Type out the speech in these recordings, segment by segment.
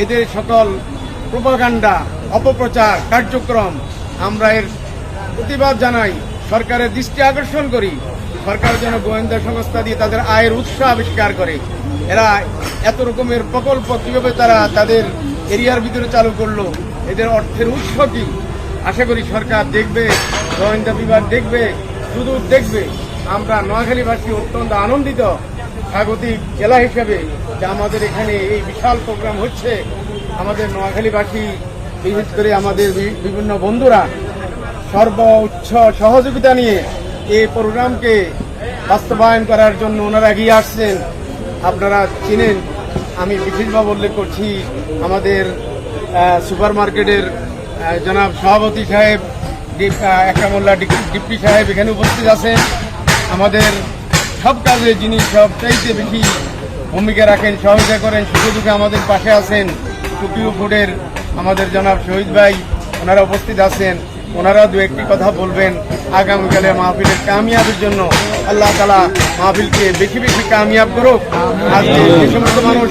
এদের সকল প্রোপাগান্ডা, অপপ্রচার কার্যক্রম আমরা এর প্রতিবাদ জানাই, সরকারের দৃষ্টি আকর্ষণ করি। সরকার যেন গোয়েন্দা সংস্থা দিয়ে তাদের আয়ের উৎস আবিষ্কার করে। এরা এত রকমের প্রকল্প কিভাবে তারা তাদের এরিয়ার ভিতরে চালু করলো, এদের অর্থের উৎস কি? আশা করি সরকার দেখবে, গোয়েন্দা বিভাগ দেখবে, সুদূর দেখবে। আমরা নোয়াখালীবাসী অত্যন্ত আনন্দিত স্বাগতিক জেলা হিসেবে যে আমাদের এখানে এই বিশাল প্রোগ্রাম হচ্ছে। আমাদের নোয়াখালীবাসী, বিশেষ করে আমাদের বিভিন্ন বন্ধুরা সর্বোচ্চ সহযোগিতা নিয়ে এই প্রোগ্রামকে বাস্তবায়ন করার জন্য ওনারা এগিয়ে আসছেন। আপনারা চিনেন, আমি বিশেষভাবে উল্লেখ করছি আমাদের সুপার মার্কেটের জনাব সভাপতি সাহেব, একরামুল্লাহ ডিপটি সাহেব এখানে উপস্থিত আছেন। আমাদের সব কাজে যিনি সবচাইতে বেশি ভূমিকা রাখেন, সহযোগিতা করেন, সুখে দুঃখে আমাদের পাশে আছেন টুকিও ফুডের আমাদের জনাব শহীদ ভাই, ওনারা উপস্থিত আছেন। ওনারা দু একটি কথা বলবেন আগামীকালে মাহফিলের কামিয়াবের জন্য। আল্লাহ তাআলা মাহফিলকে বেশি বেশি কামিয়াব করুক। আজকে যে সমস্ত মানুষ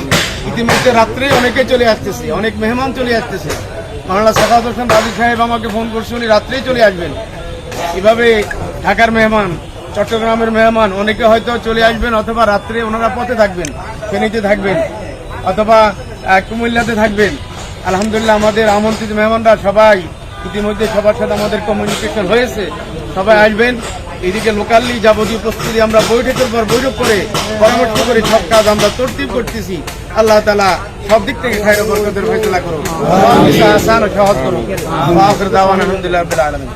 ইতিমধ্যে রাত্রেই অনেকে চলে আসতেছে, অনেক মেহমান চলে আসতেছে। মাওলানা সাখাওয়াত হোসেন রাজু সাহেব আমাকে ফোন করছে, উনি রাত্রেই চলে আসবেন। এভাবে ঢাকার মেহমান, চট্টগ্রামের মেহমান অনেকে হয়তো চলে আসবেন, অথবা রাত্রে ওনারা পথে থাকবেন, ফেনীতে থাকবেন, অথবা কুমিল্লাতে থাকবেন। আলহামদুলিল্লাহ আমাদের আমন্ত্রিত মেহমানরা সবাই ইতিমধ্যে সবার সাথে আমাদের কমিউনিকেশন হয়েছে, সবাই আসবেন। এদিকে লোকালি যাবতীয় প্রস্তুতি আমরা বৈঠকের পর বৈঠক করে পরামর্শ করে সব কাজ আমরা তরতিব করতেছি। আল্লাহ তাআলা সব দিক থেকে খায়র বরকতের ফয়সালা করুন, আসান ও সহজ করুন। আখির দাওয়ানা আলহামদুলিল্লাহি রাব্বিল আলামিন।